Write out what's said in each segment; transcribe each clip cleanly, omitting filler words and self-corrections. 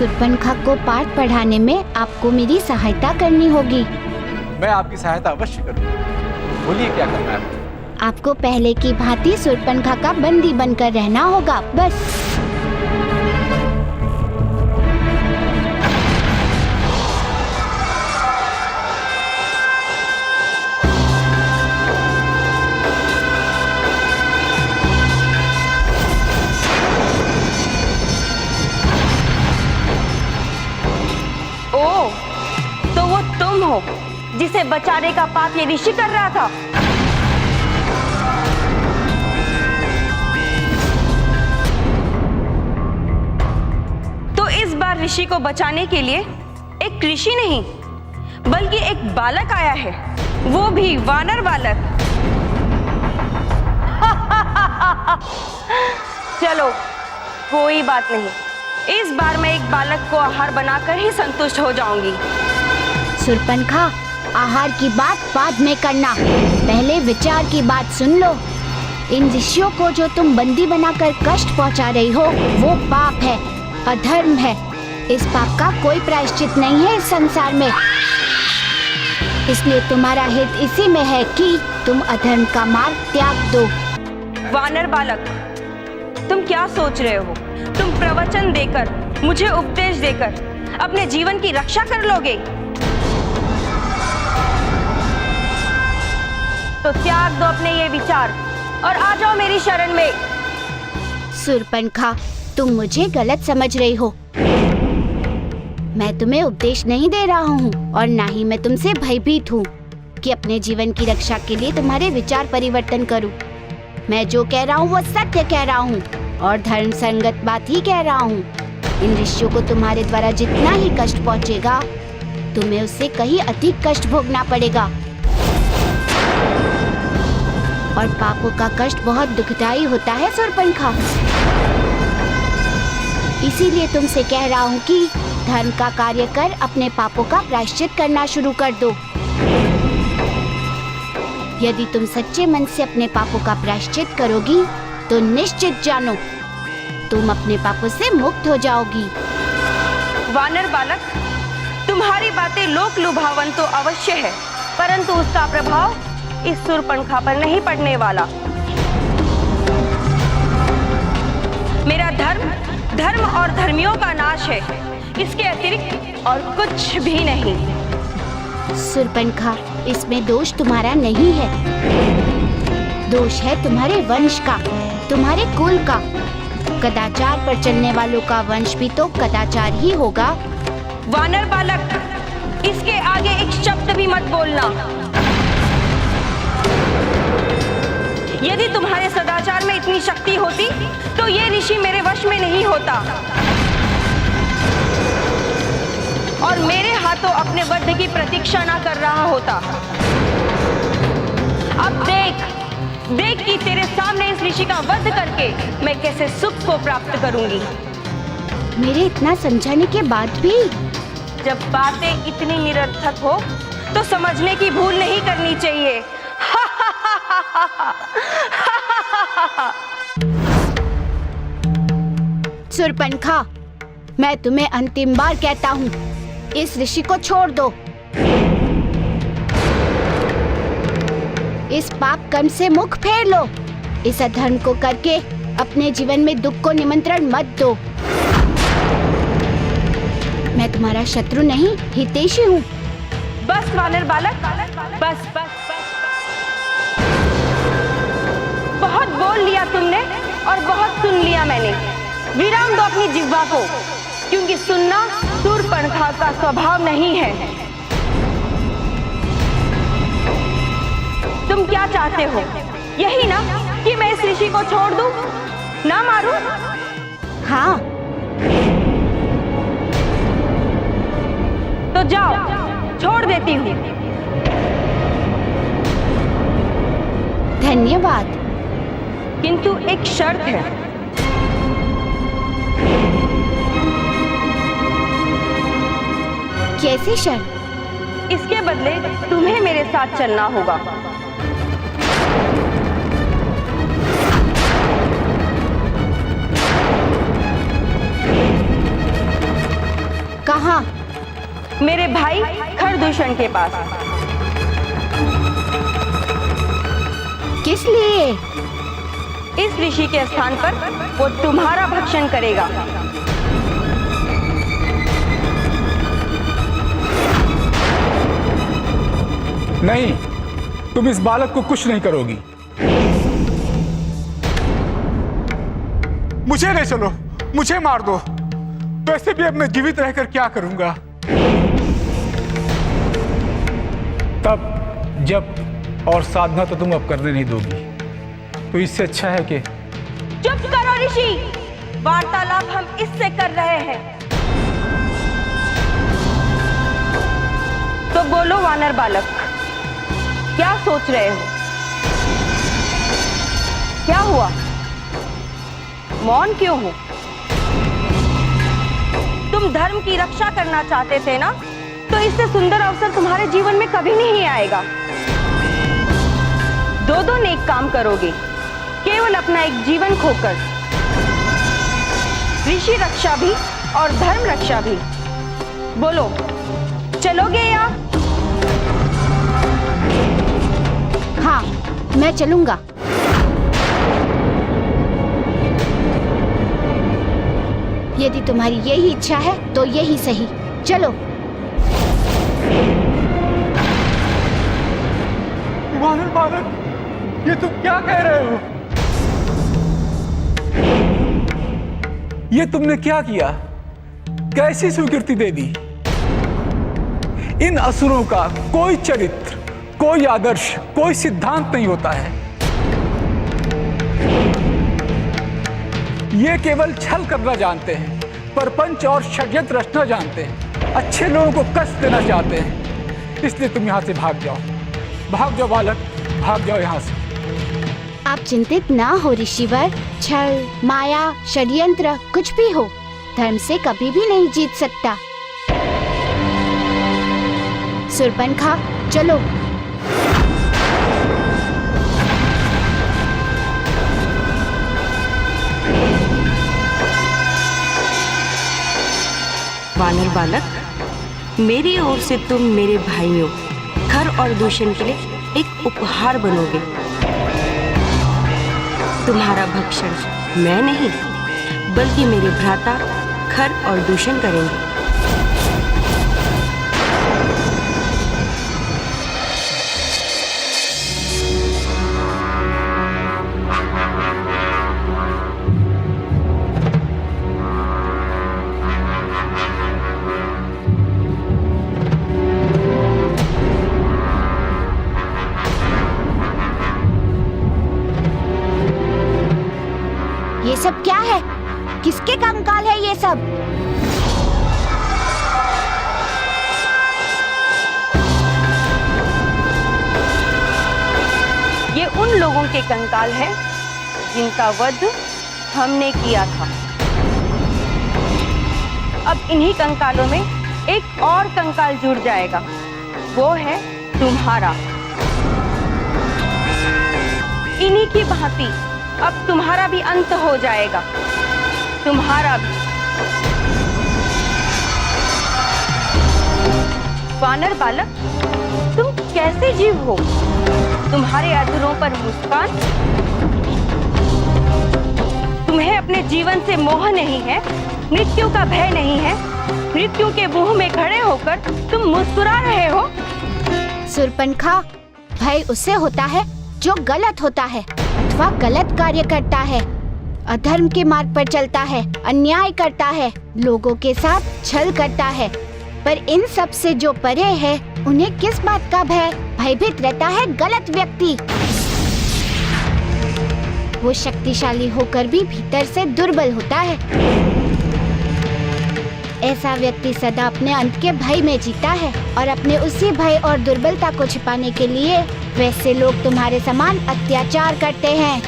शूर्पणखा को पाठ पढ़ाने में आपको मेरी सहायता करनी होगी। मैं आपकी सहायता अवश्य करूंगा। बोलिए क्या करना है? आपको पहले की भांति शूर्पणखा का बंदी बनकर रहना होगा, बस। ओह, तो वो तुम हो जिसे बचाने का पाप ये ऋषि कर रहा था। तो इस बार ऋषि को बचाने के लिए एक ऋषि नहीं बल्कि एक बालक आया है, वो भी वानर बालक। चलो कोई बात नहीं, इस बार मैं एक बालक को आहार बनाकर ही संतुष्ट हो जाऊंगी। शूर्पणखा, आहार की बात बाद में करना, पहले विचार की बात सुन लो। इन ऋषियों को जो तुम बंदी बनाकर कष्ट पहुंचा रही हो वो पाप है, अधर्म है। इस पाप का कोई प्रायश्चित नहीं है इस संसार में। इसलिए तुम्हारा हित इसी में है कि तुम अधर्म का मार्ग त्याग दो। वानर बालक, तुम क्या सोच रहे हो? तुम प्रवचन देकर, मुझे उपदेश देकर अपने जीवन की रक्षा कर लोगे? तो त्याग दो अपने ये विचार और आ जाओ मेरी शरण में। शूर्पणखा, तुम मुझे गलत समझ रही हो। मैं तुम्हें उपदेश नहीं दे रहा हूँ और ना ही मैं तुमसे भयभीत हूँ कि अपने जीवन की रक्षा के लिए तुम्हारे विचार परिवर्तन करूँ। मैं जो कह रहा हूँ वो सत्य कह रहा हूँ और धर्म संगत बात ही कह रहा हूँ। इन ऋषियों को तुम्हारे द्वारा जितना ही कष्ट पहुँचेगा, तुम्हें उससे कहीं अधिक कष्ट भोगना पड़ेगा। और पापों का कष्ट बहुत दुखदायी होता है शूर्पणखा। इसीलिए तुमसे कह रहा हूँ कि धर्म का कार्य कर अपने पापों का प्रायश्चित करना शुरू कर दो। यदि तुम सच्चे मन से अपने पापों का प्रायश्चित करोगी तो निश्चित जानो तुम अपने पापों से मुक्त हो जाओगी। वानर बालक, तुम्हारी बातें लोक लुभावन तो अवश्य है, परंतु उसका प्रभाव इस शूर्पणखा पर नहीं पड़ने वाला। मेरा धर्म और धर्मियों का नाश है, इसके अतिरिक्त और कुछ भी नहीं। शूर्पणखा, इसमें दोष तुम्हारा नहीं है, दोष है तुम्हारे वंश का, तुम्हारे कुल का। कदाचार पर चलने वालों का वंश भी तो कदाचार ही होगा। वानर बालक, इसके आगे एक शब्द भी मत बोलना। यदि तुम्हारे सदाचार में इतनी शक्ति होती तो ये ऋषि मेरे वश में नहीं होता और मेरे हाथों अपने वध की प्रतीक्षा ना कर रहा होता। अब देख कि तेरे सामने इस ऋषि का वध करके मैं कैसे सुख को प्राप्त करूंगी। मेरे इतना समझाने के बाद भी? जब बातें इतनी निरर्थक हो तो समझने की भूल नहीं करनी चाहिए। शूर्पणखा, मैं तुम्हें अंतिम बार कहता हूँ, इस ऋषि को छोड़ दो। इस पाप कर्म से मुख फेर लो। इस अधर्म को करके अपने जीवन में दुख को निमंत्रण मत दो। मैं तुम्हारा शत्रु नहीं, हितैषी हूँ। बस वानर बालक, बस। बहुत बोल लिया तुमने और बहुत सुन लिया मैंने। विराम दो अपनी जिह्वा को, क्योंकि सुनना शूर्पणखा का स्वभाव नहीं है। तुम क्या चाहते हो? यही ना कि मैं इस ऋषि को छोड़ दूं, ना मारूं? हाँ। तो जाओ, छोड़ देती हूँ। धन्यवाद। किंतु एक शर्त है। कैसी शर्त? इसके बदले तुम्हें मेरे साथ चलना होगा। मेरे भाई खरदूषण के पास। किस लिए? इस ऋषि के स्थान पर वो तुम्हारा भक्षण करेगा। नहीं, तुम इस बालक को कुछ नहीं करोगी। मुझे ले चलो, मुझे मार दो। वैसे भी अब मैं जीवित रहकर क्या करूंगा? तब जब और साधना तो तुम अब करने नहीं दोगी, तो इससे अच्छा है कि चुप करो ऋषि, वार्तालाप हम इससे कर रहे हैं। तो बोलो वानर बालक, क्या सोच रहे हो? क्या हुआ? मौन क्यों हो? तुम धर्म की रक्षा करना चाहते थे ना, तो इससे सुंदर अवसर तुम्हारे जीवन में कभी नहीं आएगा। दो नेक काम करोगे, केवल अपना एक जीवन खोकर। ऋषि रक्षा भी और धर्म रक्षा भी। बोलो, चलोगे या? हाँ, मैं चलूंगा। यदि तुम्हारी यही इच्छा है तो यही सही, चलो। वानर बालक, ये तुम क्या कह रहे हो? ये तुमने क्या किया? कैसी स्वीकृति दे दी? इन असुरों का कोई चरित्र, कोई आदर्श, कोई सिद्धांत नहीं होता है। ये केवल छल करना जानते हैं, परपंच और षड्यंत्र रचना जानते हैं, अच्छे लोगों को कष्ट देना चाहते हैं। इसलिए तुम यहाँ से भाग जाओ, भाग जाओ बालक, भाग जाओ यहाँ से। आप चिंतित ना हो ऋषिवर, छल, माया, षड्यंत्र कुछ भी हो, धर्म से कभी भी नहीं जीत सकता। शूर्पणखा, चलो। वानर बालक, मेरी ओर से तुम मेरे भाइयों खर और दूषण के लिए एक उपहार बनोगे। तुम्हारा भक्षण मैं नहीं, बल्कि मेरे भ्राता खर और दूषण करेंगे। ये सब क्या है? किसके कंकाल है ये सब? ये उन लोगों के कंकाल हैं जिनका वध हमने किया था। अब इन्हीं कंकालों में एक और कंकाल जुड़ जाएगा, वो है तुम्हारा। इन्हीं की भांति अब तुम्हारा भी अंत हो जाएगा, तुम्हारा भी। वानर बालक, तुम कैसे जीव हो? तुम्हारे अधरों पर मुस्कान। तुम्हें अपने जीवन से मोह नहीं है, मृत्यु का भय नहीं है। मृत्यु के मुंह में खड़े होकर तुम मुस्कुरा रहे हो। शूर्पणखा, भय उससे होता है जो गलत होता है अथवा गलत कार्य करता है, अधर्म के मार्ग पर चलता है, अन्याय करता है, लोगों के साथ छल करता है। पर इन सब से जो परे है, उन्हें किस बात का भय? भयभीत रहता है गलत व्यक्ति। वो शक्तिशाली होकर भी भीतर से दुर्बल होता है। ऐसा व्यक्ति सदा अपने अंत के भय में जीता है और अपने उसी भय और दुर्बलता को छिपाने के लिए वैसे लोग तुम्हारे समान अत्याचार करते हैं,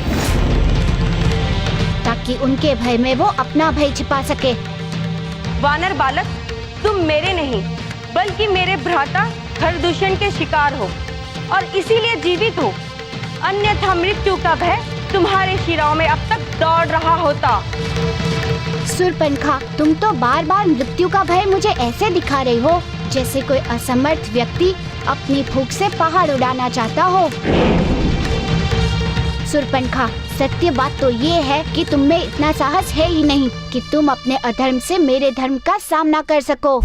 ताकि उनके भय में वो अपना भय छिपा सके। वानर बालक, तुम मेरे नहीं बल्कि मेरे भ्राता खरदूषण के शिकार हो और इसीलिए जीवित हो। अन्यथा मृत्यु का भय तुम्हारे शिराओं में अब तक दौड़ रहा होता। शूर्पणखा, तुम तो बार बार मृत्यु का भय मुझे ऐसे दिखा रही हो जैसे कोई असमर्थ व्यक्ति अपनी भूख से पहाड़ उड़ाना चाहता हो। सुरपनखा, सत्य बात तो ये है कि तुम में इतना साहस है ही नहीं कि तुम अपने अधर्म से मेरे धर्म का सामना कर सको।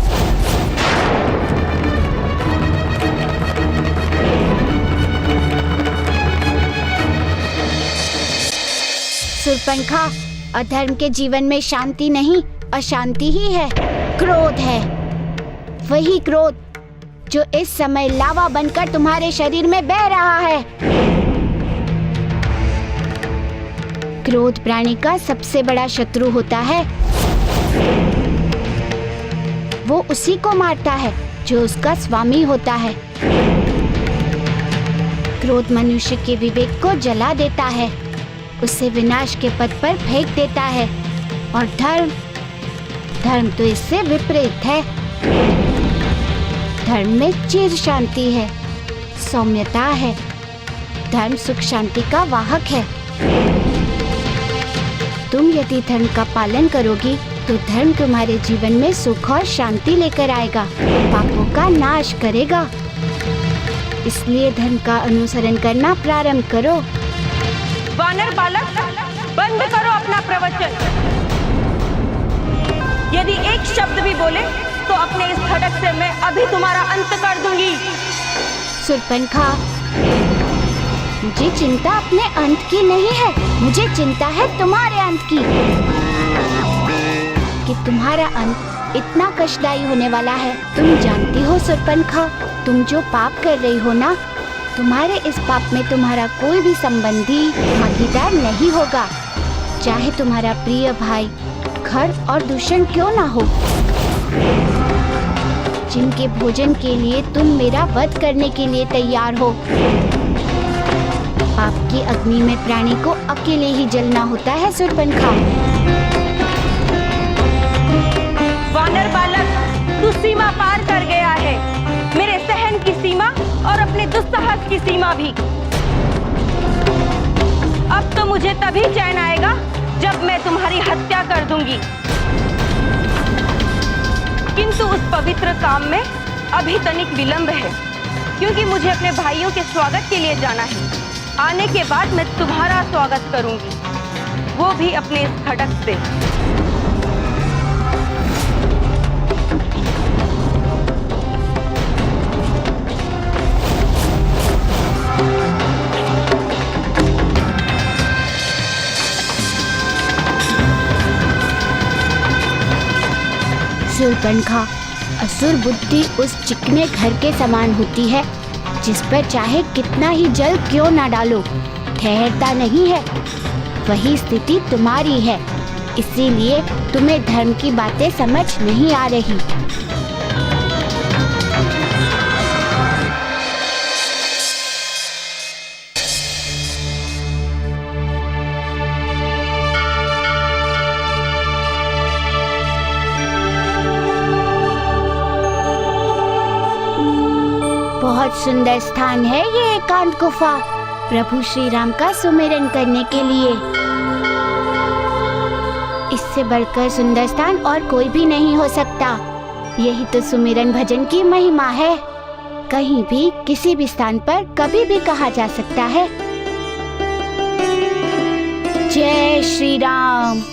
सुरपनखा, अधर्म के जीवन में शांति नहीं, अशांति ही है। क्रोध है, वही क्रोध जो इस समय लावा बनकर तुम्हारे शरीर में बह रहा है। क्रोध प्राणी का सबसे बड़ा शत्रु होता है। वो उसी को मारता है जो उसका स्वामी होता है। क्रोध मनुष्य के विवेक को जला देता है, उसे विनाश के पथ पर फेंक देता है। और धर्म तो इससे विपरीत है। धर्म में चिर शांति है, सौम्यता है। धर्म सुख शांति का वाहक है। तुम यदि धर्म का पालन करोगी तो धर्म तुम्हारे जीवन में सुख और शांति लेकर आएगा, पापों का नाश करेगा। इसलिए धर्म का अनुसरण करना प्रारंभ करो। वानर बालक, बंद करो अपना प्रवचन। यदि एक शब्द भी बोले तो अपने इस खड्ग से मैं अभी तुम्हारा अंत कर दूंगी। सुरपनखा, मुझे चिंता अपने अंत की नहीं है, मुझे चिंता है तुम्हारे अंत की। कि तुम्हारा अंत इतना कष्टदायी होने वाला है। तुम जानती हो सुरपनखा, तुम जो पाप कर रही हो ना, तुम्हारे इस पाप में तुम्हारा कोई भी संबंधी भागीदार नहीं होगा, चाहे तुम्हारा प्रिय भाई, घर और दूषण क्यों ना हो। जिनके भोजन के लिए तुम मेरा वध करने के लिए तैयार हो। पाप की अग्नि में प्राणी को अकेले ही जलना होता है सुरपनखा। वानर बालक, तू सीमा पार कर गया है, मेरे सहन की सीमा और अपने दुस्साहस की सीमा भी। अब तो मुझे तभी चैन आएगा जब मैं तुम्हारी हत्या कर दूंगी। किंतु उस पवित्र काम में अभी तनिक विलंब है, क्योंकि मुझे अपने भाइयों के स्वागत के लिए जाना है। आने के बाद मैं तुम्हारा स्वागत करूंगी, वो भी अपने इस खड्ग से। सुरपनखा, असुर बुद्धि उस चिकने घर के समान होती है जिस पर चाहे कितना ही जल क्यों ना डालो, ठहरता नहीं है। वही स्थिति तुम्हारी है, इसीलिए तुम्हें धर्म की बातें समझ नहीं आ रही। बहुत सुंदर स्थान है ये एकांत गुफा, प्रभु श्री राम का सुमिरन करने के लिए। इससे बढ़कर सुंदर स्थान और कोई भी नहीं हो सकता। यही तो सुमिरन भजन की महिमा है। कहीं भी किसी भी स्थान पर कभी भी कहा जा सकता है, जय श्री राम।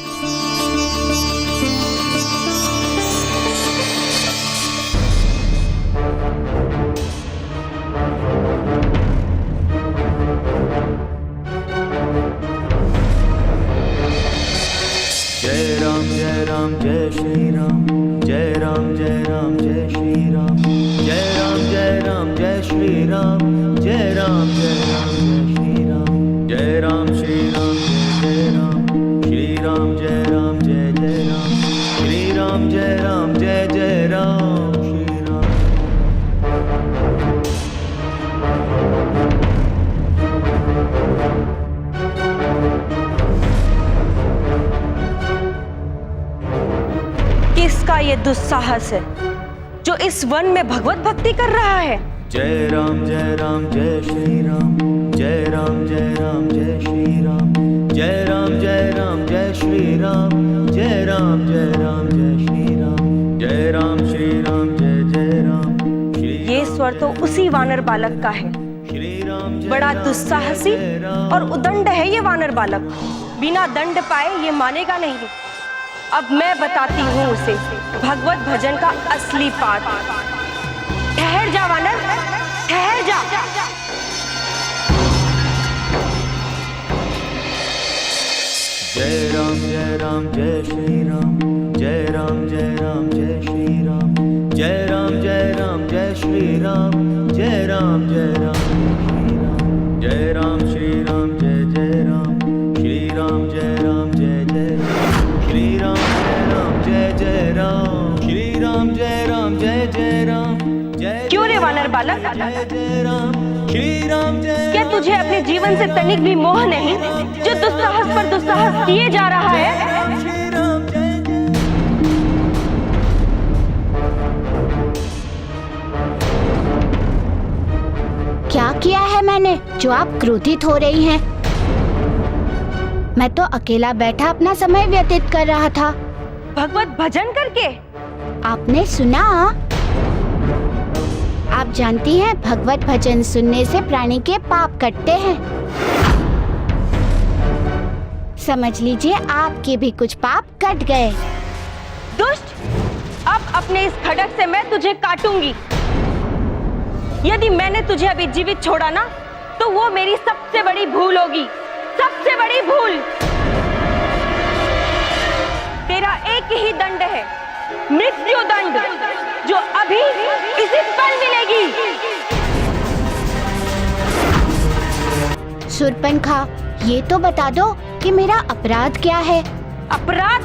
जय राम जय राम जय श्री राम, जय राम जय राम जय श्री राम, जय राम जय राम जय श्री राम, जय राम जय राम जय श्री राम, जय राम श्री राम जय राम, श्री राम जय राम जय जय राम, श्री राम जय राम जय जय राम, श्री राम। किसका ये दुस्साहस है जो इस वन में भगवत भक्ति कर रहा है? जय राम जय श्री राम, जय राम जय राम जय श्री राम, जय राम जय राम जय श्री राम, जय राम जय राम जय श्री राम, जय राम श्री राम जय जय राम, उत्तर तो उसी वानर बालक का है। बड़ा दुस्साहसी और उदंड है ये वानर बालक। बिना दंड पाए ये मानेगा नहीं। अब मैं बताती हूँ उसे भगवत भजन का असली पाठ। ठहर जा वानर, ठहर जा। जय राम जय श्री राम, जय राम जय श्री राम, जय राम जय श्री राम, जय राम श्री राम, जय राम श्री राम जय राम, श्री राम जय जय राम, श्री राम जय राम, श्री राम जय राम, जय। क्यों रे वानर बालक, जय राम, श्री राम जय। क्या तुझे अपने जीवन से तनिक भी मोह नहीं, जो दुस्साहस पर दुस्साहस किए जा रहा है? श्री राम जय। क्या किया है मैंने जो आप क्रोधित हो रही हैं? मैं तो अकेला बैठा अपना समय व्यतीत कर रहा था। भगवत भजन करके? आपने सुना? आप जानती हैं भगवत भजन सुनने से प्राणी के पाप कटते हैं। समझ लीजिए आपके भी कुछ पाप कट गए। दुष्ट, अब अपने इस खड्ग से मैं तुझे काटूंगी। यदि मैंने तुझे अभी जीवित छोड़ा ना, तो वो मेरी सबसे बड़ी भूल होगी, सबसे बड़ी भूल। तेरा एक ही दंड है, मृत्यु दंड, जो अभी इसी पल मिलेगी। शूर्पणखा, ये तो बता दो कि मेरा अपराध क्या है? अपराध?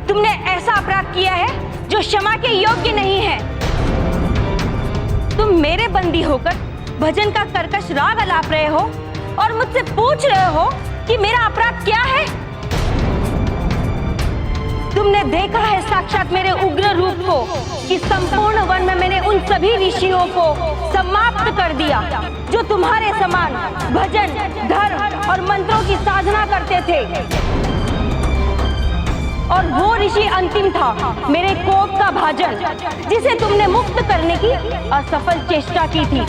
तुमने ऐसा अपराध किया है जो क्षमा के योग्य नहीं है। तुम मेरे बंदी होकर भजन का कर्कश राग अलाप रहे हो और मुझसे पूछ रहे हो कि मेरा अपराध क्या है? तुमने देखा है साक्षात मेरे उग्र रूप को कि संपूर्ण वन में मैंने उन सभी ऋषियों को समाप्त कर दिया जो तुम्हारे समान भजन, धर्म और मंत्रों की साधना करते थे। और वो ऋषि अंतिम था मेरे कोप का भाजन, जिसे तुमने मुक्त करने की असफल चेष्टा की थी।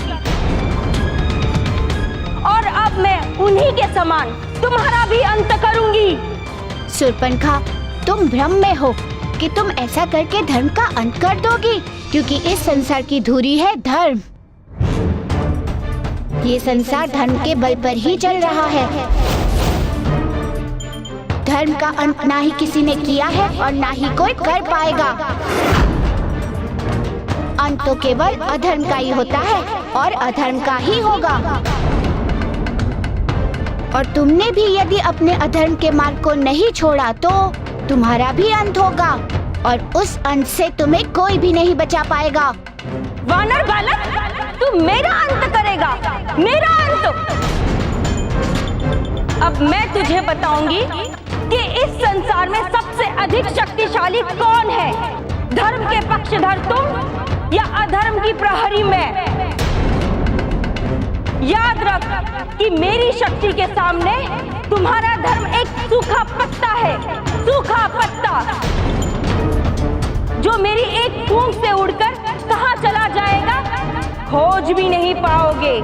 और अब मैं उन्हीं के समान तुम्हारा भी अंत करूंगी। शूर्पणखा, तुम भ्रम में हो कि तुम ऐसा करके धर्म का अंत कर दोगी, क्योंकि इस संसार की धुरी है धर्म। ये संसार धर्म के बल पर ही चल रहा है। धर्म का अंत ना ही किसी ने किया है और ना ही कोई कर पाएगा। अंत तो केवल अधर्म का ही होता है और अधर्म का ही होगा। और तुमने भी यदि अपने अधर्म के मार्ग को नहीं छोड़ा तो तुम्हारा भी अंत होगा, और उस अंत से तुम्हें कोई भी नहीं बचा पाएगा। वानर बालक, तू मेरा अंत करेगा, मेरा अंत। अब मैं तुझे बताऊंगी कि इस संसार में सबसे अधिक शक्तिशाली कौन है, धर्म के पक्षधर तुम या अधर्म की प्रहरी मैं। याद रख कि मेरी शक्ति के सामने तुम्हारा धर्म एक सूखा पत्ता है, सूखा पत्ता, जो मेरी एक फूंक से उड़कर कहां चला जाएगा खोज भी नहीं पाओगे।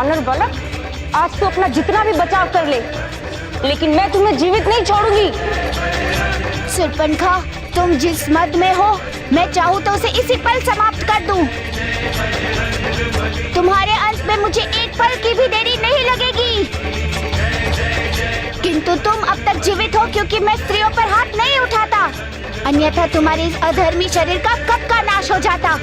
वानर बालक, आज तो अपना जितना भी बचाव कर ले, लेकिन मैं तुम्हें जीवित नहीं छोड़ूंगी। सुरपनखा, तुम जिस मद में हो, मैं चाहूँ तो उसे इसी पल समाप्त कर दूं। तुम्हारे अंत में मुझे एक पल की भी देरी नहीं लगेगी। किंतु तुम अब तक जीवित हो क्योंकि मैं स्त्रियों पर हाथ नहीं उठाता, अन्यथा तुम्हारे इस अधर्मी शरीर का कब का नाश हो जाता।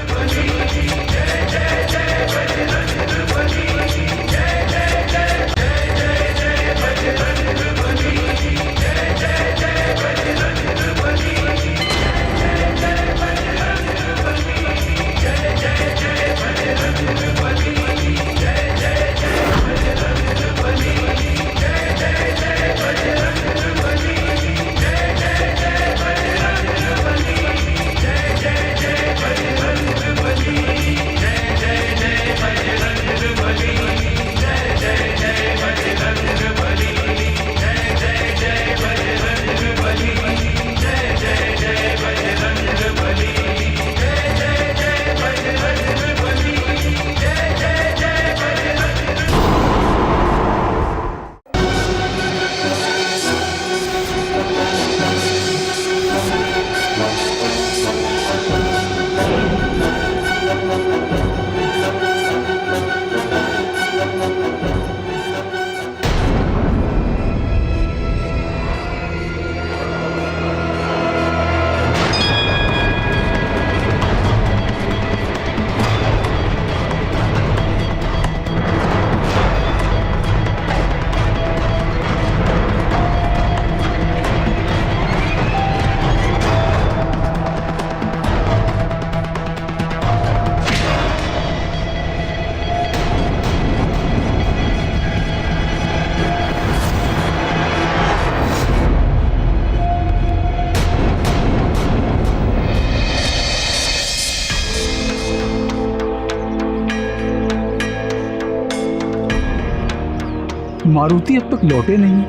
मारुति अब तक लौटे नहीं।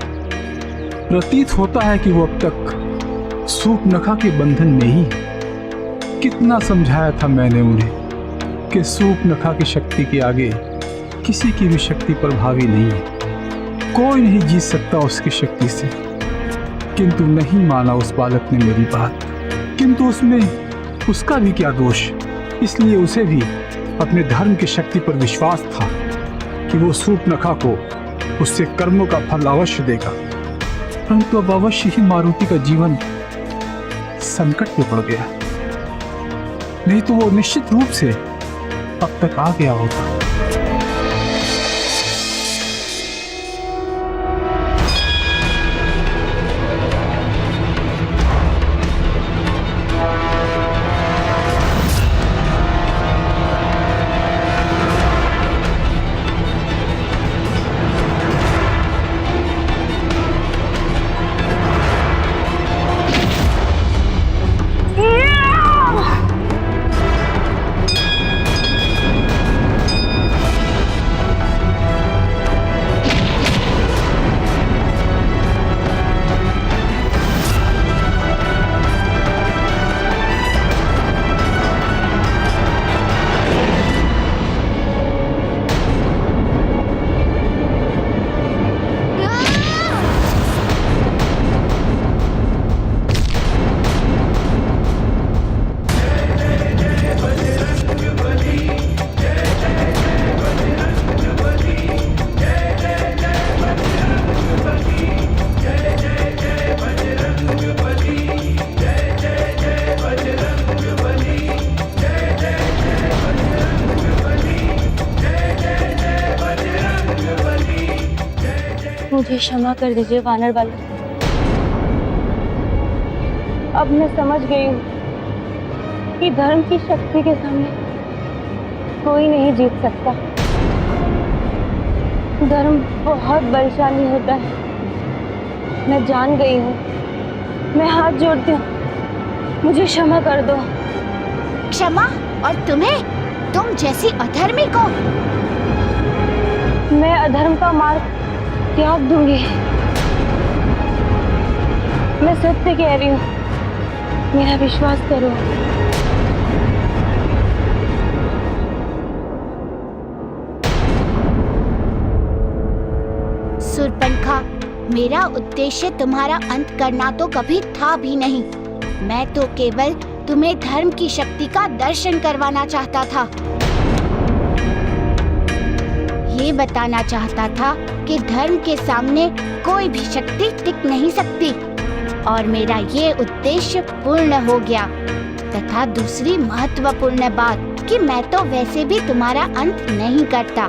प्रतीत होता है कि वो अब तक सूर्पनखा के बंधन में ही है। कितना समझाया था मैंने उन्हें कि सूर्पनखा की शक्ति के आगे किसी की भी शक्ति प्रभावी नहीं है, कोई नहीं जीत सकता उसकी शक्ति से। किंतु नहीं माना उस बालक ने मेरी बात। किंतु उसमें उसका भी क्या दोष, इसलिए उसे भी अपने धर्म की शक्ति पर विश्वास था कि वो सूर्पनखा को उससे कर्मों का फल अवश्य देगा। परंतु अब अवश्य ही मारुति का जीवन संकट में पड़ गया, नहीं तो वो निश्चित रूप से अब तक आ गया होता। मुझे क्षमा कर दीजिए वानर बालक। अब मैं समझ गई हूँ कि धर्म की शक्ति के सामने कोई नहीं जीत सकता। धर्म बहुत बलशाली होता है, मैं जान गई हूँ। मैं हाथ जोड़ती हूँ, मुझे क्षमा कर दो। क्षमा? और तुम्हें? तुम जैसी अधर्मी को? मैं अधर्म का मार्ग त्याग दूंगी। मैं सत्य कह रही हूँ, मेरा विश्वास करो। मेरा उद्देश्य तुम्हारा अंत करना तो कभी था भी नहीं। मैं तो केवल तुम्हें धर्म की शक्ति का दर्शन करवाना चाहता था। ये बताना चाहता था कि धर्म के सामने कोई भी शक्ति टिक नहीं सकती, और मेरा ये उद्देश्य पूर्ण हो गया। तथा दूसरी महत्वपूर्ण बात कि मैं तो वैसे भी तुम्हारा अंत नहीं करता,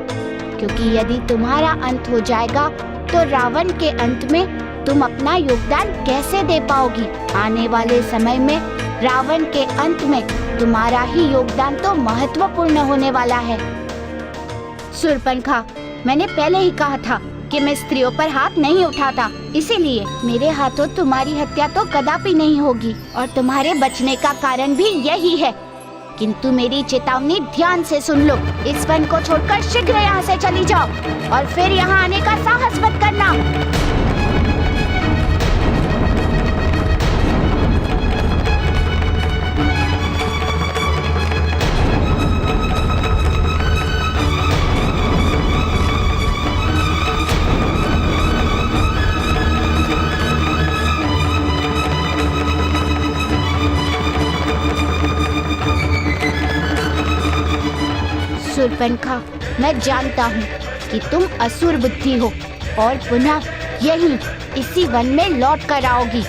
क्योंकि यदि तुम्हारा अंत हो जाएगा तो रावण के अंत में तुम अपना योगदान कैसे दे पाओगी? आने वाले समय में रावण के अंत में तुम्हारा ही योगदान तो महत्वपूर्ण होने वाला है। शूर्पणखा, मैंने पहले ही कहा था कि मैं स्त्रियों पर हाथ नहीं उठाता, इसीलिए मेरे हाथों तुम्हारी हत्या तो कदापि नहीं होगी, और तुम्हारे बचने का कारण भी यही है। किंतु मेरी चेतावनी ध्यान से सुन लो। इस वन को छोड़कर शीघ्र यहाँ से चली जाओ, और फिर यहाँ आने का साहस मत करना। शूर्पणखा, मैं जानता हूँ कि तुम असुर बुद्धि हो और पुनः यही इसी वन में लौट कर आओगी।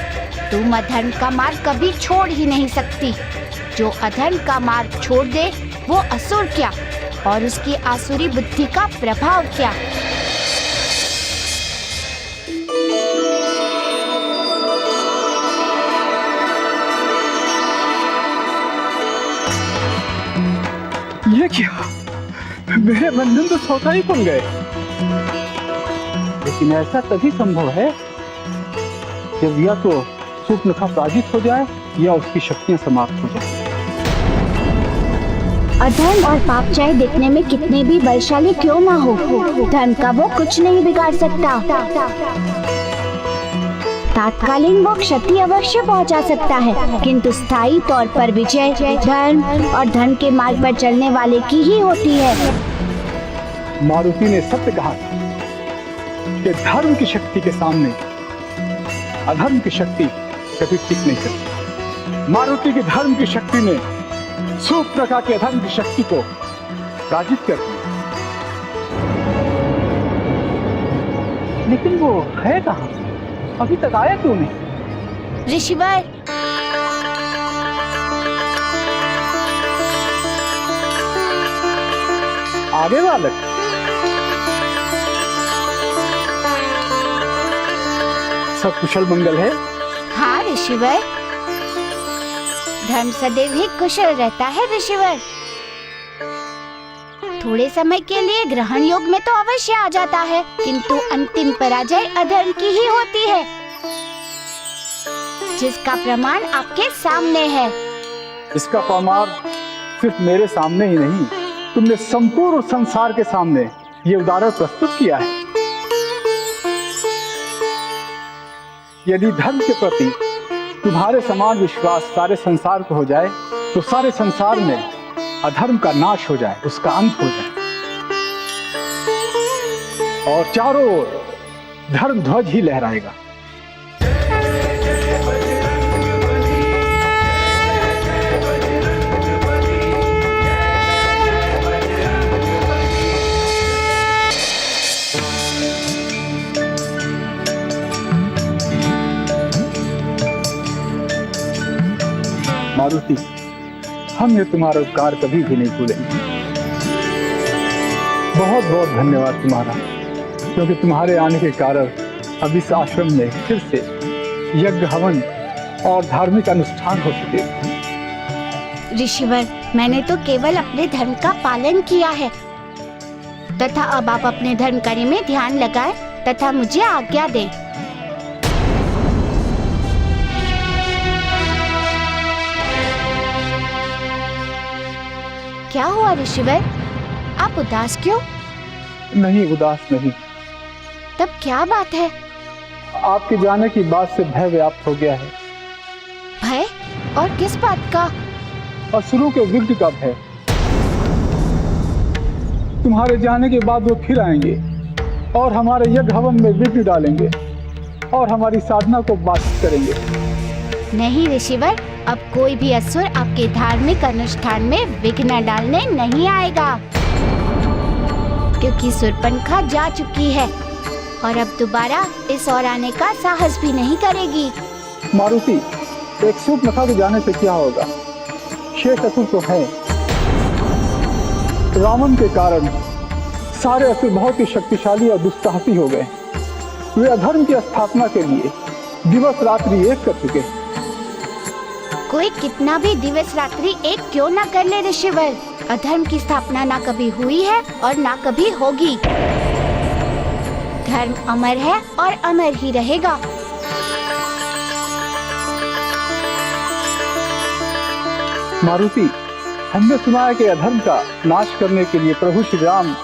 तुम अधर्म का मार्ग कभी छोड़ ही नहीं सकती। जो अधर्म का मार्ग छोड़ दे वो असुर क्या, और उसकी आसुरी बुद्धि का प्रभाव क्या। ये क्या? मेरे बंधन तो स्वतः ही खुल गए। लेकिन ऐसा तभी संभव है जब या तो शूर्पणखा पराजित हो जाए या उसकी शक्तियां समाप्त हो जाए। अधर्म और पाप चाहे देखने में कितने भी बलशाली क्यों ना हो, धर्म का वो कुछ नहीं बिगाड़ सकता। तात्कालीन वो क्षति अवश्य पहुंचा सकता है, किंतु स्थायी तौर पर विजय धर्म और धन के मार्ग पर चलने वाले की ही होती है। मारुति ने सत्य कहा कि धर्म की शक्ति के सामने अधर्म की शक्ति कभी टिक नहीं सकती। मारुति की धर्म की शक्ति ने शूर्पणखा के अधर्म की शक्ति को पराजित कर दिया। लेकिन वो है कहाँ? अभी तक आया क्यों नहीं? ऋषिवर, आगे बालक। सब कुशल मंगल है? हाँ ऋषिवर, धर्म सदैव ही कुशल रहता है ऋषिवर। थोड़े समय के लिए ग्रहण योग में तो अवश्य आ जाता है, किंतु अंतिम पराजय अधर्म की ही होती है, जिसका प्रमाण आपके सामने है। इसका प्रमाण सिर्फ मेरे सामने ही नहीं, तुमने संपूर्ण संसार के सामने ये उदाहरण प्रस्तुत किया है। यदि धर्म के प्रति तुम्हारे समान विश्वास सारे संसार को हो जाए, तो सारे संसार में अधर्म का नाश हो जाए, उसका अंत हो जाए, और चारों ओर धर्म ध्वज ही लहराएगा। मारुति, हम ये तुम्हारा उपकार कभी भी नहीं भूलेंगे। बहुत बहुत धन्यवाद तुम्हारा, क्योंकि तुम्हारे आने के कारण अब इस आश्रम में फिर से यज्ञ हवन और धार्मिक अनुष्ठान हो सके। ऋषिवर, मैंने तो केवल अपने धर्म का पालन किया है, तथा अब आप अपने धर्म कार्य में ध्यान लगाएं तथा मुझे आज्ञा दें। क्या हुआ ऋषिवर, आप उदास क्यों? नहीं, उदास नहीं। तब क्या बात है? आपके जाने की बात से भय व्याप्त हो गया है। भय? और किस बात का? असुरों के विघ्न का भय। तुम्हारे जाने के बाद वो फिर आएंगे और हमारे यज्ञ हवन में विघ्न डालेंगे। और हमारी साधना को बाधित करेंगे। नहीं ऋषिवर, अब कोई भी असुर आपके धार्मिक अनुष्ठान में विघ्न डालने नहीं आएगा, क्योंकि शूर्पणखा जा चुकी है और अब दोबारा इस ओर आने का साहस भी नहीं करेगी। मारुति, एक शूर्पणखा को जाने से क्या होगा? शेष असुर तो हैं। रावण के कारण सारे असुर बहुत ही शक्तिशाली और दुस्साहसी हो गए। वे अधर्म की स्थापना के लिए दिवस रात्रि एक कर चुके। कोई कितना भी दिवस रात्रि एक क्यों ना कर ले ऋषिवर, अधर्म की स्थापना ना कभी हुई है और ना कभी होगी। धर्म अमर है और अमर ही रहेगा। मारुति, हमने सुना है कि अधर्म का नाश करने के लिए प्रभु श्री राम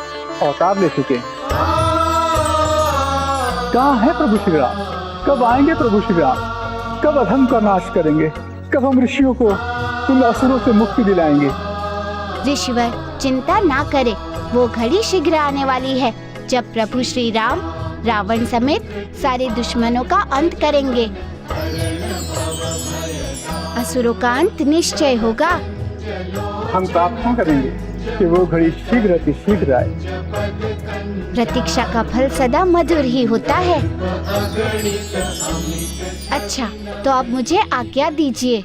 अवतार ले चुके हैं। कहाँ है प्रभु श्री राम? कब आएंगे प्रभु श्री राम? कब अधर्म का नाश करेंगे? कब हम ऋषियों को उन असुरों से मुक्ति दिलाएंगे? ऋषिवर, चिंता ना करे, वो घड़ी शीघ्र आने वाली है जब प्रभु श्री राम रावण समेत सारे दुश्मनों का अंत करेंगे। असुरों का अंत निश्चय होगा। हम प्रार्थना करेंगे कि वो घड़ी शीघ्र अति शीघ्र आए। प्रतीक्षा का फल सदा मधुर ही होता है। अच्छा, तो अब मुझे आज्ञा दीजिए।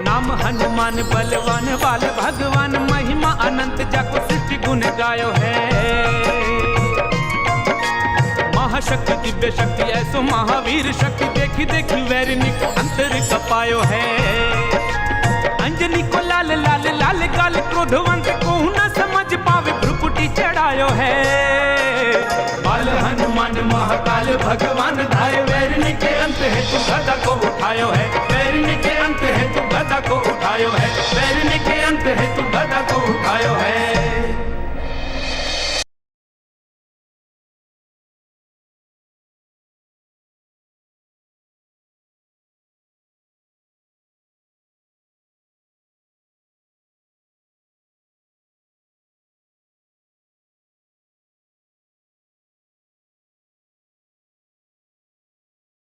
नाम हनुमान बलवान बाल भगवान, महिमा अनंत जाको सृष्टि गुण गायो है। महाशक्ति दिव्य शक्ति ऐसो महावीर शक्ति, देखी देखी वैरिणी को अंतर कपायो है। अंजनी को लाल लाल लाल गाल, क्रोधवंत को न समझ पावे भ्रुकुटी चढ़ायो है। बाल हनुमान महाकाल भगवान धाय, वैरिणी के अंत है तू गदा को उठायो है। वैरिणी के अंत है तू गदा को उठायो है। वैरिणी के अंत है तू गदा